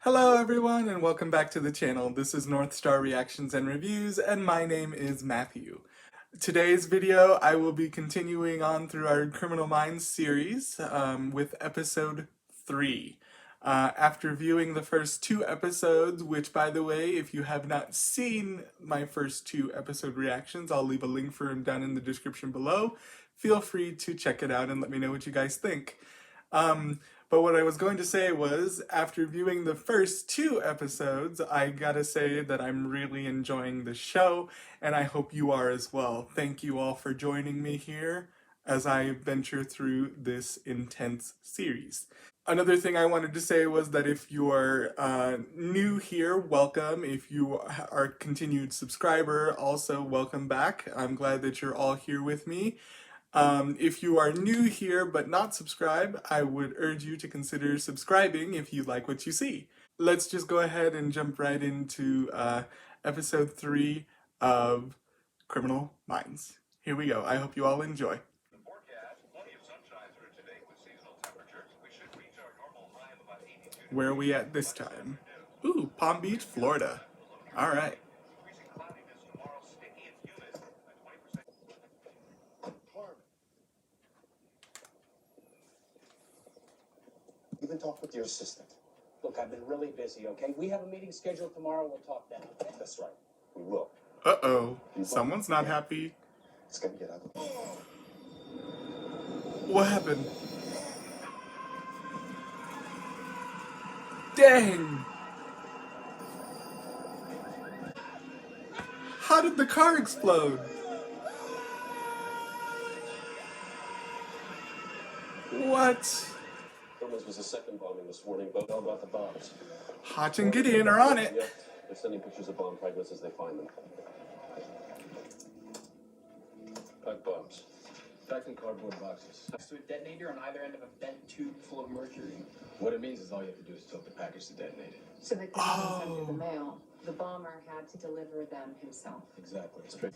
Hello everyone and welcome back to the channel. This is North Star Reactions and Reviews and my name is Matthew. Today's video I will be continuing on through our Criminal Minds series with episode 3. After viewing the first 2 episodes, which by the way, if you have not seen my first 2 episode reactions, I'll leave a link for them down in the description below. Feel free to check it out and let me know what you guys think. But what I was going to say was, after viewing the first 2 episodes, I gotta say that I'm really enjoying the show, and I hope you are as well. Thank you all for joining me here as I venture through this intense series. Another thing I wanted to say was that if you are new here, welcome. If you are a continued subscriber, also welcome back. I'm glad that you're all here with me. If you are new here but not subscribed, I would urge you to consider subscribing if you like what you see. Let's just go ahead and jump right into episode 3 of Criminal Minds. Here we go. I hope you all enjoy. Where are we at this time? Ooh, Palm Beach, Florida. All right. Even talk with your assistant. Look, I've been really busy, okay? We have a meeting scheduled tomorrow. We'll talk then, okay? That's right. We will. Uh-oh. Someone's not happy. It's gonna get ugly. What happened? Dang! How did the car explode? What? There was a second bombing this morning, but how about the bombs? Hotch and Gideon are on it. Yeah, they're sending pictures of bomb fragments as they find them. Packed bombs. Packed in cardboard boxes. Next to a detonator on either end of a bent tube full of mercury. What it means is all you have to do is tilt the package to detonate it. So they couldn't send it the mail. The bomber had to deliver them himself. Exactly. Straight.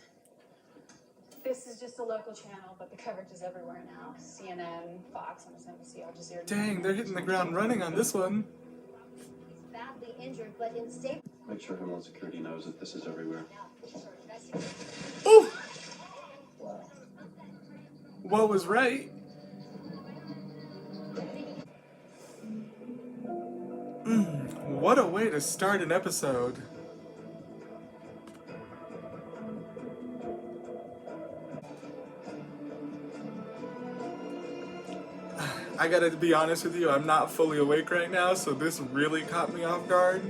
This is just a local channel, but the coverage is everywhere now. CNN, Fox, MSNBC, Al Jazeera. Dang, they're hitting the ground running on this one. Badly injured, but in stable. Make sure Homeland Security knows that this is everywhere. Ooh! What was right? What a way to start an episode. I gotta be honest with you, I'm not fully awake right now, so this really caught me off guard.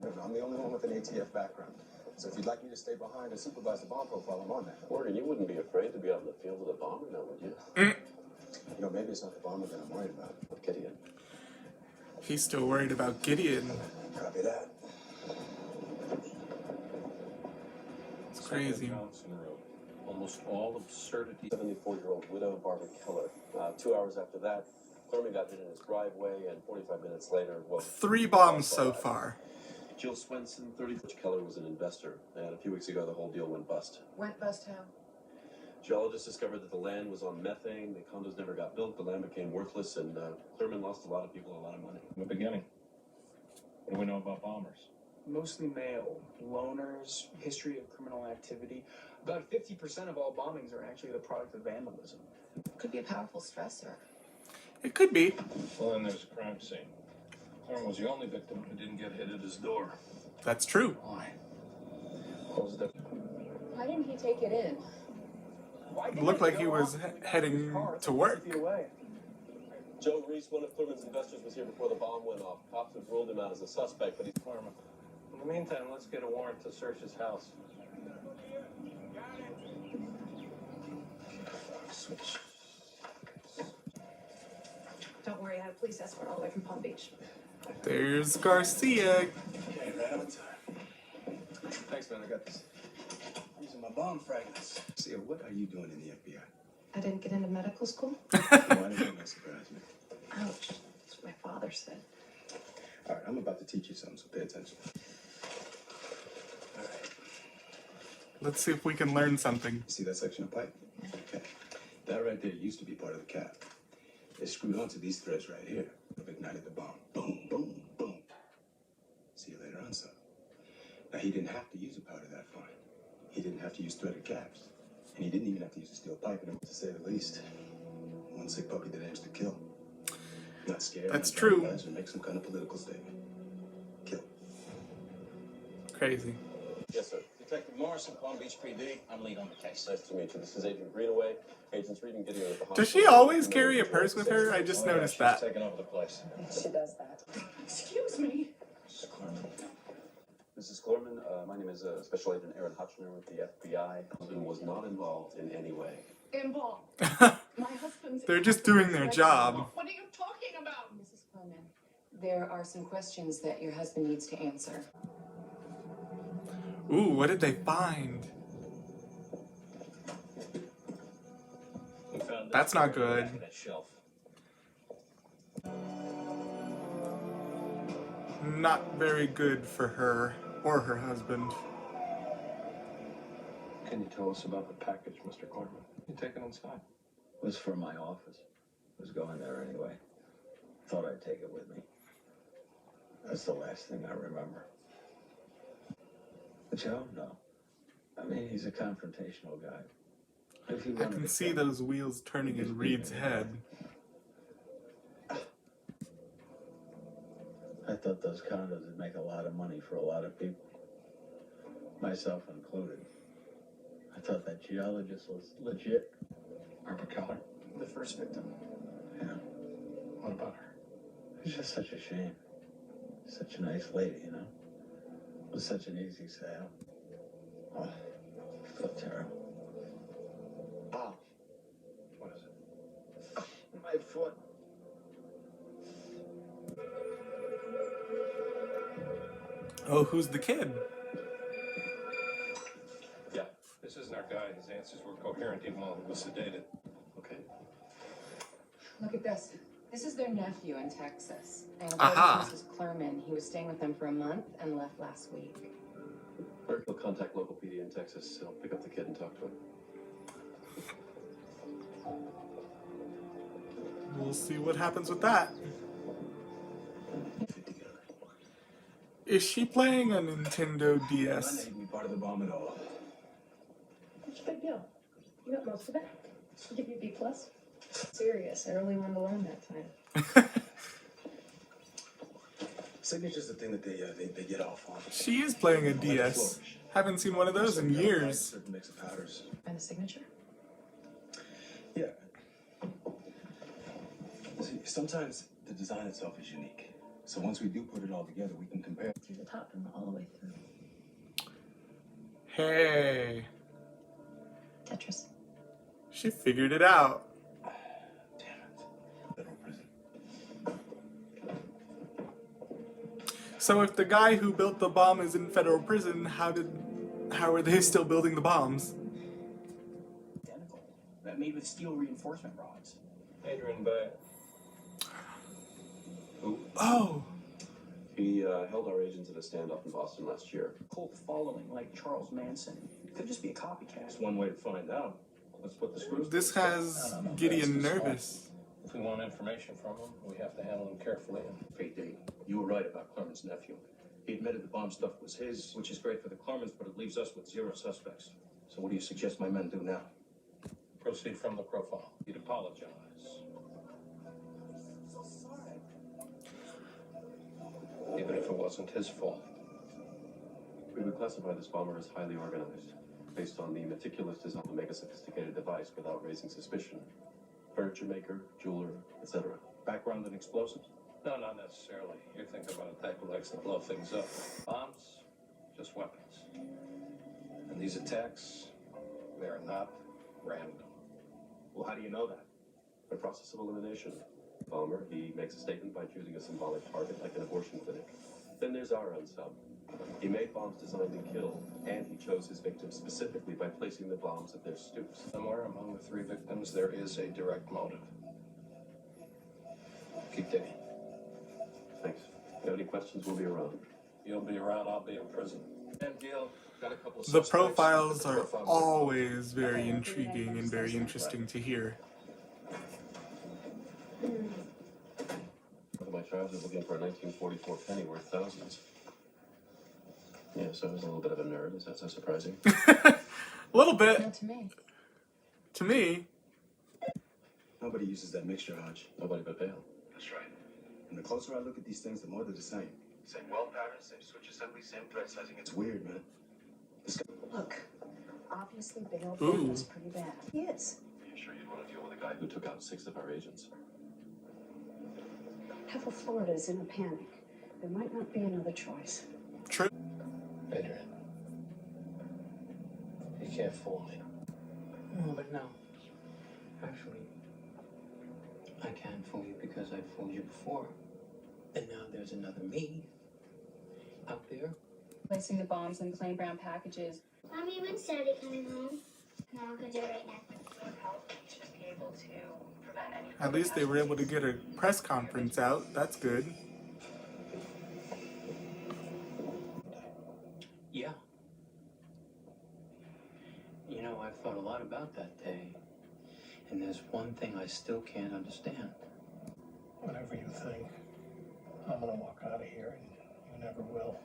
I'm the only one with an ATF background. So if you'd like me to stay behind and supervise the bomb profile, I'm on that. Morgan, you wouldn't be afraid to be out in the field with a bomber now, would you? You know, maybe it's not the bomber that I'm worried about. But Gideon. He's still worried about Gideon. Copy that. It's crazy. Almost all absurdity. 74-year-old widow Barbara Keller. 2 hours after that, Thurman got hit in his driveway, and 45 minutes later, well, 3 bombs so far. Jill Swenson, 30. Keller was an investor, and a few weeks ago, the whole deal went bust. Went bust how? Geologists discovered that the land was on methane, the condos never got built, the land became worthless, and Thurman lost a lot of people a lot of money. In the beginning, what do we know about bombers? Mostly male, loners, history of criminal activity. About 50% of all bombings are actually the product of vandalism. Could be a powerful stressor. It could be. Well, then there's a crime scene. Thorne was the only victim who didn't get hit at his door. That's true. Why? Close the... Why didn't he take it in? It looked like he was heading to work. Joe Reese, one of Thurman's investors, was here before the bomb went off. Cops have ruled him out as a suspect, but he's... Thurman. In the meantime, let's get a warrant to search his house. Switch. Don't worry, I have police escort all the way from Palm Beach. There's Garcia. Okay, right on time. Thanks, man. I got this. Using my bomb fragments. Sia, what are you doing in the FBI? I didn't get into medical school. Why didn't that surprise me? Ouch. That's what my father said. All right, I'm about to teach you something, so pay attention. All right. Let's see if we can learn something. See that section of pipe? Okay. That right there used to be part of the cap. It's screwed onto these threads right here. I've ignited the bomb. Boom, boom, boom. he didn't have to use a powder that fine. He didn't have to use threaded caps. And he didn't even have to use a steel pipe in him, to say the least. One sick puppy that aims to kill. Not scared. That's not true. traumatized, or make some kind of political statement. Kill. Crazy. Yes, sir. Detective Morrison, Palm Beach PD. I'm lead on the case. Nice to meet you. This is Agent Greenaway. Agents Reed and Gideon at the hospital. Does she always carry a purse with her? I just noticed She's that. taking over the place. She does that. Excuse me. Mrs. Klorman, my name is Special Agent Aaron Hutchner with the FBI. Husband was not involved in any way. Involved. My husband's. They're just doing their job. What are you talking about? Mrs. Clement, there are some questions that your husband needs to answer. Ooh, what did they find? We found That's this not on the good. back of that shelf. Not very good for her or her husband. Can you tell us about the package, Mr. Klorman? You take it inside. It was from my office. I was going there anyway. Thought I'd take it with me. That's the last thing I remember. Joe? No. I mean, he's a confrontational guy. If he I wanted can to see come, those wheels turning in Reed's head. I thought those condos would make a lot of money for a lot of people. Myself included. I thought that geologist was legit. Barbara Keller. The first victim. Yeah. What about her? It's just such a shame. Such a nice lady, you know? It was such an easy sale. Oh, I felt terrible. Ow. What is it? My foot. Oh, who's the kid? Yeah. This isn't our guy. His answers were coherent even while he was sedated. Okay. Look at this. This is their nephew in Texas. And Aha. Mrs. Clerman, he was staying with them for a month and left last week. We'll contact local PD in Texas. I'll pick up the kid and talk to him. We'll see what happens with that. Is she playing a Nintendo None DS? ain't be part of the bomb at all. What's the big deal? You got most of it. I'll give you a B+. Serious. I really wanted to learn that time. Signature's the thing that they get off on. She is playing a DS. Haven't seen one of those in years. Certain mix of powders. And a signature? Yeah. See, sometimes the design itself is unique. So once we do put it all together, we can compare. Through the top and all the way through. Hey, Tetris. she figured it out. Damn it. Federal prison. So if the guy who built the bomb is in federal prison, how are they still building the bombs? Identical. That made with steel reinforcement rods. Adrian Bay. Who? Oh, He held our agents at a standoff in Boston last year. Cult following like Charles Manson. Could just be a copycat. That's one way to find out. Let's put the screws. this to the has Gideon nervous. If we want information from him, we have to handle him carefully. PD, you were right about Clerman's nephew. He admitted the bomb stuff was his, which is great for the Clermans, but it leaves us with 0 suspects. So what do you suggest my men do now? Proceed from the profile. He'd apologize. Even if it wasn't his fault. We would classify this bomber as highly organized, based on the meticulous design to make a sophisticated device without raising suspicion. Furniture maker, jeweler, etc. Background in explosives? No, not necessarily. You're thinking about a type who likes to blow things up. Bombs, just weapons. And these attacks, they're not random. Well, how do you know that? The process of elimination. Bomber, he makes a statement by choosing a symbolic target like an abortion clinic. Then there's our own sub. He made bombs designed to kill, and he chose his victims specifically by placing the bombs at their stoops. Somewhere among the 3 victims, there is a direct motive. Keep digging. Thanks. If you have any questions, we'll be around. You'll be around, I'll be in prison. And Gil, got a couple of The suspects. profiles are Profile- always very intriguing and very interesting to hear. My child is looking for a 1944 penny worth thousands. Yeah, so I was a little bit of a nerd. Is that so surprising? A little bit. Not to me. To me. Nobody uses that mixture, Hodge. Nobody but Bale. That's right. And the closer I look at these things, the more they're the same. Same weld patterns, same switch assembly, same thread sizing. It's weird, man. This guy... Look, obviously Bale Ooh. was pretty bad. He is. Are you sure you'd want to deal with a guy who took out 6 of our agents? Half of Florida is in a panic. There might not be another choice. True. Adrian, you can't fool me. Oh, but no. Actually, I can fool you because I fooled you before. And now there's another me out there. Placing the bombs in plain brown packages. Mommy, when's Daddy coming home? No, I'm gonna do it right now. Would help to be able to prevent any. At least they were able to get a press conference out. That's good. Yeah. You know, I've thought a lot about that day. And there's one thing I still can't understand. Whatever you think, I'm gonna walk out of here, and you never will.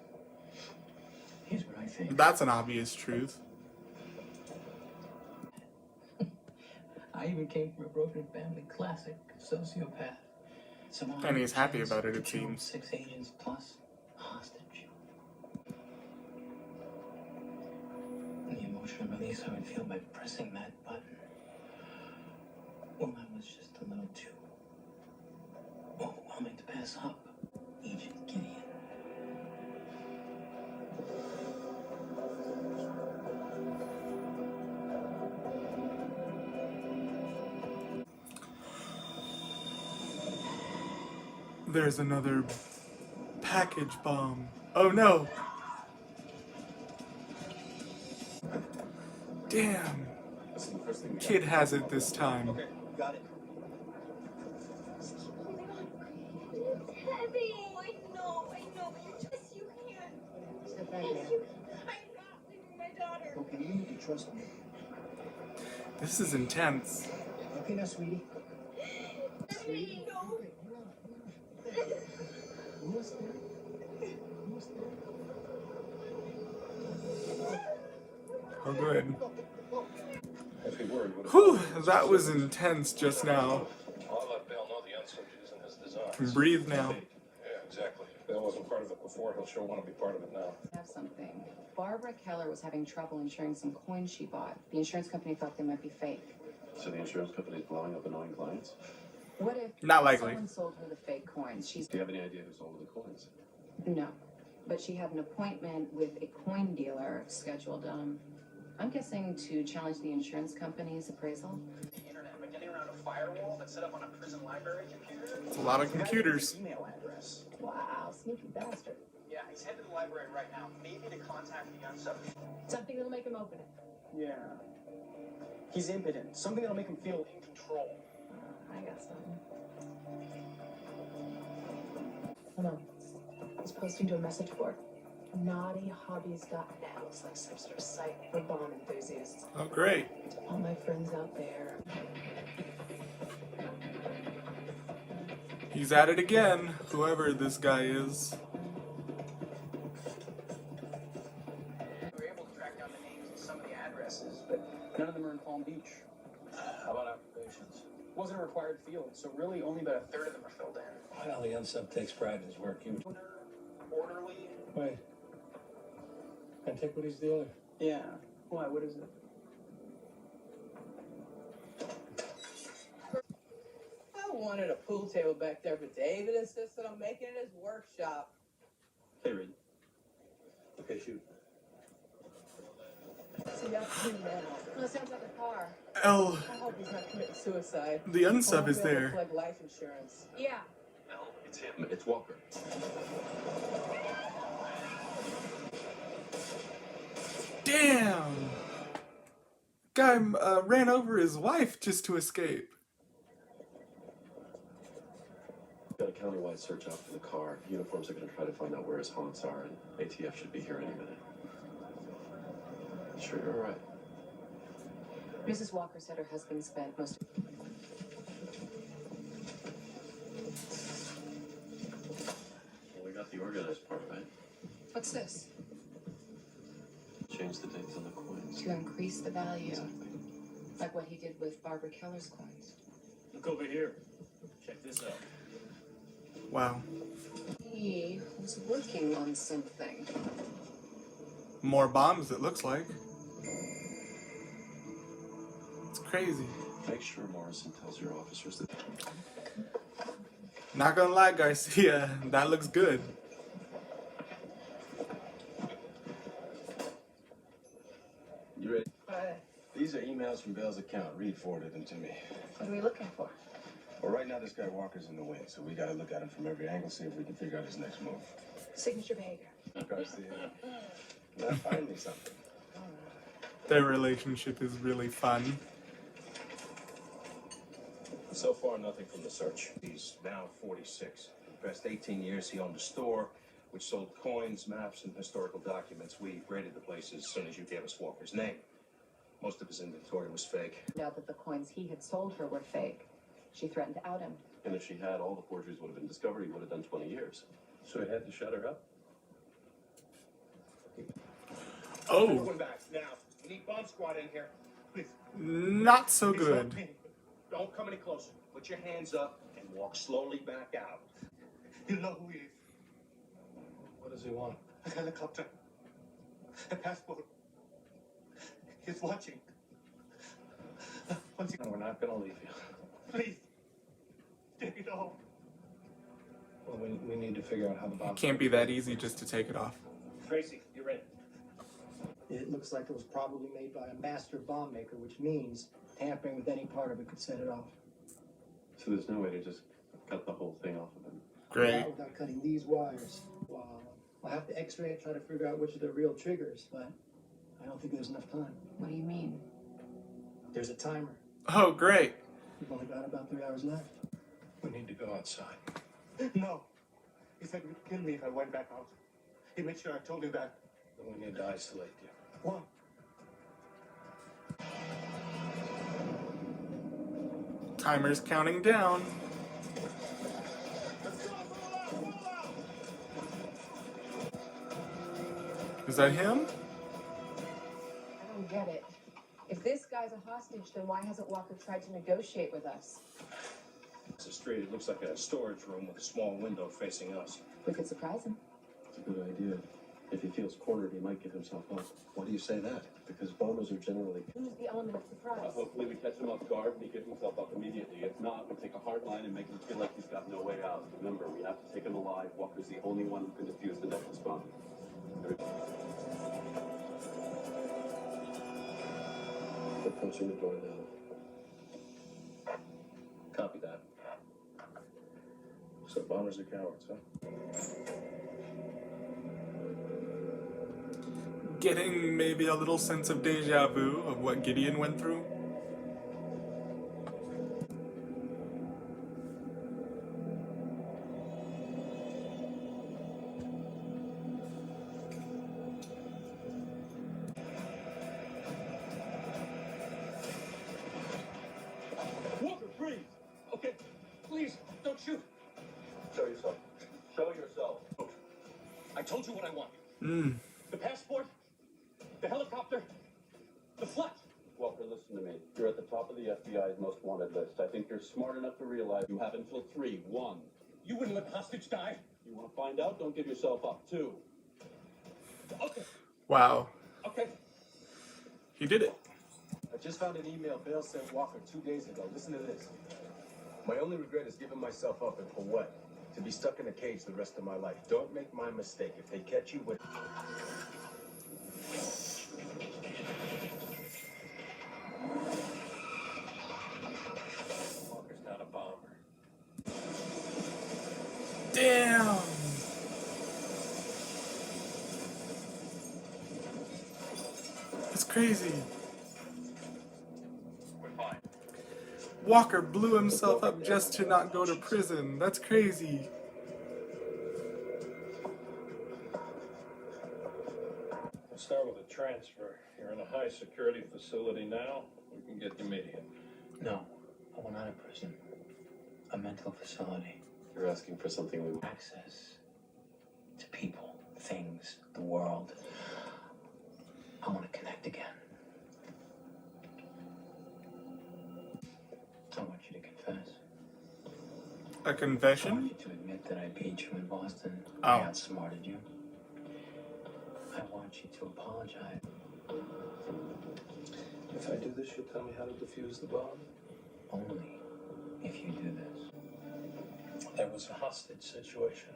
Here's what I think. That's an obvious truth. I even came from a broken family, classic sociopath. Somehow And he's happy chance about it, to it kill seems. 6 agents plus a hostage. And the emotional release I would feel by pressing that button. Well, I was just a little too overwhelming to pass up. Agent Gideon. There's another package bomb. Oh no! Damn. Kid has it this time. Okay, got it. Heavy. Oh, I know, but you just, you can't. Step back Yes, there. you I'm not leaving my daughter. Okay, you need to trust me. This is intense. Okay, now, sweetie. Heavy, no. Almost there. Almost there. Oh good. If he were, he would have. Whew, that was intense just now. I'll let Bale know the unsubs using his designs. Breathe now. Yeah, exactly. If Bale wasn't part of it before, he'll sure want to be part of it now. Have something. Barbara Keller was having trouble insuring some coins she bought. The insurance company thought they might be fake. So the insurance company's blowing up annoying clients? What if Not likely. someone sold her the fake coins? She's Do you have any idea who sold her the coins? no, but she had an appointment with a coin dealer scheduled. I'm guessing to challenge the insurance company's appraisal. The internet, but getting around a firewall that's set up on a prison library computer. It's a lot of computers. Email address. Wow, sneaky bastard. Yeah, he's headed to the library right now. Maybe to contact the unsub. Something that'll make him open it. Yeah. He's impotent. Something that'll make him feel in control. I got something. Hold on. He's posting to a message board. NaughtyHobbies.net. Looks like some sort of site for bomb enthusiasts. Oh great. All my friends out there. He's at it again, whoever this guy is. We were able to track down the names of some of the addresses, but none of them are in Palm Beach. How about occupations? Wasn't a required field, so really only about a third of them are filled in. Well, the unsub takes pride in his work. You Orderly. wait. Antiquities dealer. Yeah. Why? What is it? I wanted a pool table back there, but David insisted on making it his workshop. Hey, Reed. Okay, shoot. See, that's him now. Oh, it sounds like a car. L. I hope he's not committing suicide. The unsub is I won't be able to there. collect life insurance. Yeah. No, it's him. It's Walker. Damn! Guy ran over his wife just to escape. Got a countywide search out for the car. Uniforms are going to try to find out where his haunts are, and ATF should be here any minute. Sure, you're all right. Mrs. Walker said her husband spent most of Well, we got the organized part, right? What's this? change the dates on the coins. To increase the value. Like what he did with Barbara Keller's coins. Look over here. Check this out. Wow. He was working on something. More bombs, it looks like. It's crazy. Make sure Morrison tells your officers that. Not gonna lie, Garcia, that looks good. You ready? Hi. These are emails from Bell's account. Reed forwarded them to me. What are we looking for? Well, right now this guy Walker's in the wind, so we gotta look at him from every angle, see if we can figure out his next move. Signature behavior. Garcia. Now find me something. Their relationship is really fun. So far, nothing from the search. He's now 46. For the past 18 years, he owned a store which sold coins, maps, and historical documents. We raided the place as soon as you gave us Walker's name. Most of his inventory was fake. Now that the coins he had sold her were fake, she threatened to out him. And if she had, all the forgeries would have been discovered. He would have done 20 years. So he had to shut her up? Oh, Everyone back, now. We need bomb squad in here. Please. not so Please good. help me. Don't come any closer. Put your hands up and walk slowly back out. You know who he is. What does he want? A helicopter. A passport. He's watching. No, we're not gonna leave you. Please. Take it home. Well, we need to figure out how the bomb... Can't be that easy just to take it off. Tracy, you're in. It looks like it was probably made by a master bomb maker, which means tampering with any part of it could set it off. So there's no way to just cut the whole thing off of him. Great. Not without cutting these wires. Wow. I'll have to x-ray it, try to figure out which are the real triggers, but I don't think there's enough time. What do you mean? There's a timer. Oh, great. We've only got about 3 hours left. We need to go outside. No. He said he would kill me if I went back out. He made sure I told him that. Then we need to isolate you. Why? Timer's counting down. Is that him? I don't get it. If this guy's a hostage, then why hasn't Walker tried to negotiate with us? It's a street. It looks like a storage room with a small window facing us. We could surprise him. It's a good idea. If he feels cornered, he might give himself up. Why do you say that? Because bombers are generally... Lose the element of surprise. Hopefully we catch him off guard and he gives himself up immediately. If not, we take a hard line and make him feel like he's got no way out. Remember, we have to take him alive. Walker's the only one who can defuse the Nexus bomb. They're punching the door now. Copy that. So bombers are cowards, huh? Getting maybe a little sense of deja vu of what Gideon went through. Walker, freeze! Okay, please, don't shoot. Show yourself. Show yourself. I told you what I want. Hmm. The passport, the helicopter, the flight. Walker, listen to me. You're at the top of the FBI's most wanted list. I think you're smart enough to realize you have until 3. 1. You wouldn't let the hostage die? You want to find out? Don't give yourself up. 2. Okay, Wow. okay. He did it. I just found an email Bell sent Walker 2 days ago. Listen to this. My only regret is giving myself up, and for what? To be stuck in a cage the rest of my life. Don't make my mistake. If they catch you with... Walker's not a bomber. Damn. That's crazy. We're fine. Walker blew himself up just to not go to prison. That's crazy. We'll start with a transfer. You're in a high security facility now. We can get you immediate. No, I want out of prison. A mental facility. You're asking for something we... Access to people, things, the world. I want to connect again. I want you to confess. A I confession? want you to admit that I beat you in Boston. Oh. I outsmarted you. I want you to apologize. If I do this, you'll tell me how to defuse the bomb? Only if you do this. There was a hostage situation.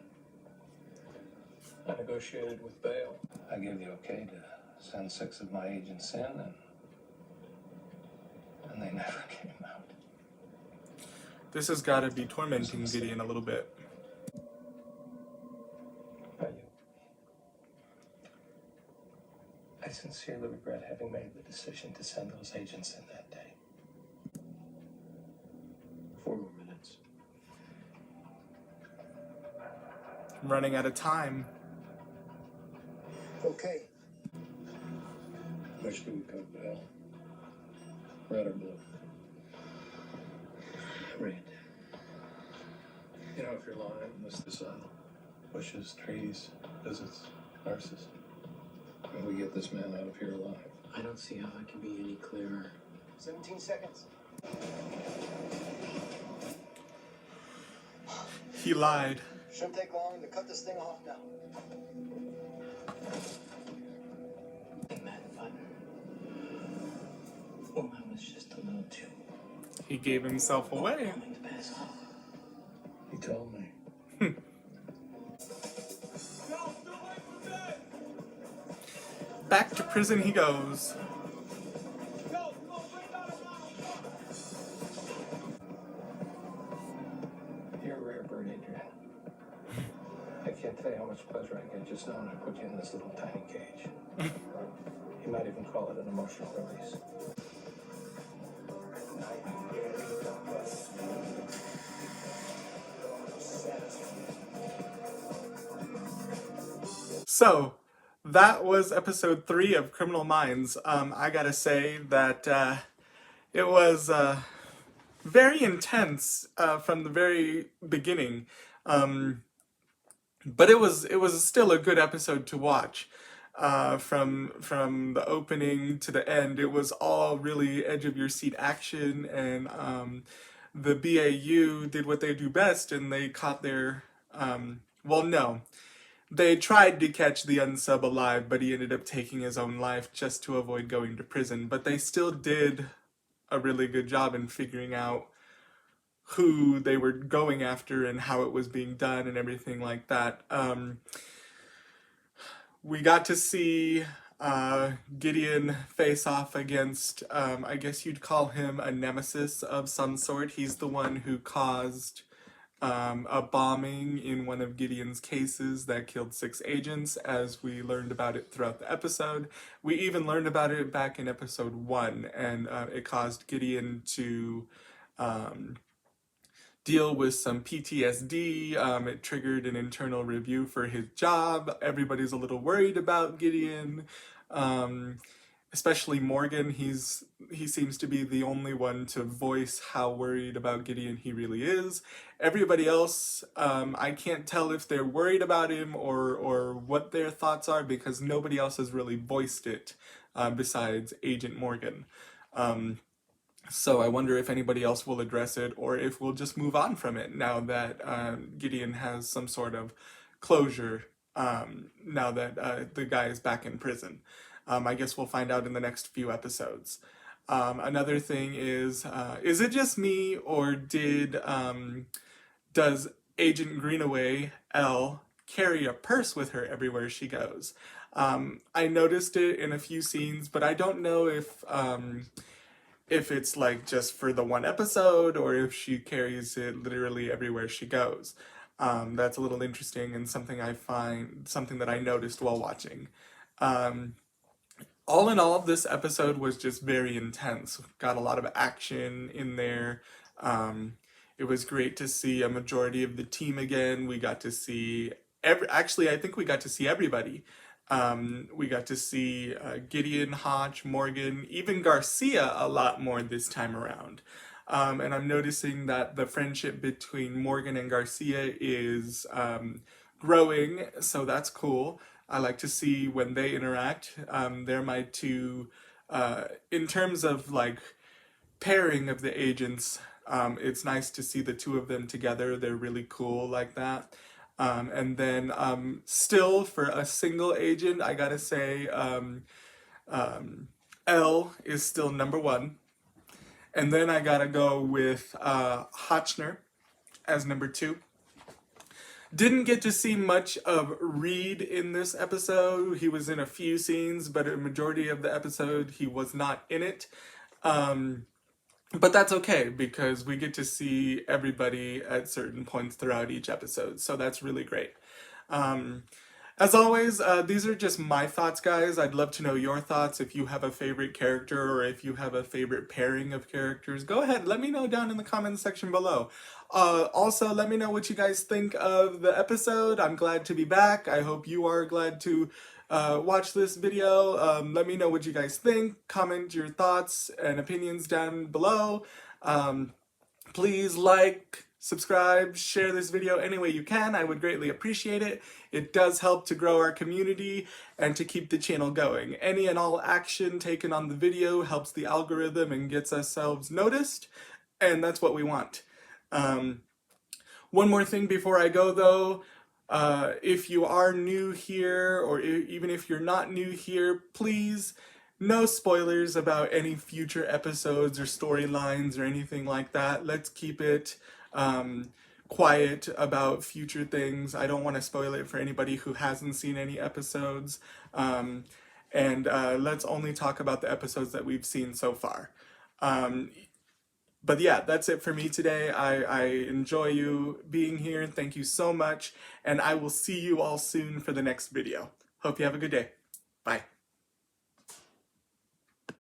I negotiated with Bale. I gave the okay to send 6 of my agents in, and they never came out. This has got to be tormenting Gideon a little bit. I sincerely regret having made the decision to send those agents in that day. 4 more minutes. I'm running out of time. Okay. Which do we go, Bill? Red or blue? Red. You know, if you're lying, this is bushes, trees, visits, nurses. And we get this man out of here alive. I don't see how I can be any clearer. 17 seconds. He lied. Shouldn't take long to cut this thing off now. Or I was just a little too. He gave himself away. He told me. Back to prison he goes. You're a rare bird, Adrian. I can't tell you how much pleasure I get just knowing I put you in this little tiny cage. You might even call it an emotional release. So, that was episode 3 of Criminal Minds. I gotta say that it was very intense from the very beginning, but it was still a good episode to watch. From the opening to the end, it was all really edge of your seat action, and the BAU did what they do best, and they caught their well, no. They tried to catch the unsub alive, but he ended up taking his own life just to avoid going to prison. But they still did a really good job in figuring out who they were going after and how it was being done and everything like that. We got to see Gideon face off against, I guess you'd call him a nemesis of some sort. He's the one who caused a bombing in one of Gideon's cases that killed 6 agents, as we learned about it throughout the episode. We even learned about it back in episode 1, and it caused Gideon to deal with some PTSD. It triggered an internal review for his job. Everybody's a little worried about Gideon. Especially Morgan. He seems to be the only one to voice how worried about Gideon he really is. Everybody else, I can't tell if they're worried about him or what their thoughts are, because nobody else has really voiced it besides Agent Morgan. So I wonder if anybody else will address it, or if we'll just move on from it now that Gideon has some sort of closure, now that the guy is back in prison. I guess we'll find out in the next few episodes. Another thing is it just me, or does Agent Greenaway, Elle, carry a purse with her everywhere she goes? I noticed it in a few scenes, but I don't know if it's like just for the one episode, or if she carries it literally everywhere she goes. That's a little interesting, and something that I noticed while watching. All in all, this episode was just very intense. Got a lot of action in there. It was great to see a majority of the team again. We got to see actually, I think we got to see everybody. We got to see Gideon, Hotch, Morgan, even Garcia a lot more this time around. And I'm noticing that the friendship between Morgan and Garcia is growing, so that's cool. I like to see when they interact. They're my two, in terms of like pairing of the agents, it's nice to see the two of them together. They're really cool like that. And then still for a single agent, I gotta say Elle is still number one. And then I gotta go with Hotchner as number two. Didn't get to see much of Reed in this episode. He was in a few scenes, but a majority of the episode he was not in it. But that's okay because we get to see everybody at certain points throughout each episode, so that's really great. As always, these are just my thoughts, guys. I'd love to know your thoughts. If you have a favorite character or if you have a favorite pairing of characters, go ahead, let me know down in the comments section below. Also, let me know what you guys think of the episode. I'm glad to be back. I hope you are glad to watch this video. Let me know what you guys think. Comment your thoughts and opinions down below. Please like, subscribe, share this video any way you can. I would greatly appreciate it. It does help to grow our community and to keep the channel going. Any and all action taken on the video helps the algorithm and gets ourselves noticed, and that's what we want. One more thing before I go though, if you are new here, or even if you're not new here, please, no spoilers about any future episodes or storylines or anything like that. Let's keep it quiet about future things. I don't want to spoil it for anybody who hasn't seen any episodes. And let's only talk about the episodes that we've seen so far. But yeah, that's it for me today. I enjoy you being here. Thank you so much. And I will see you all soon for the next video. Hope you have a good day. Bye.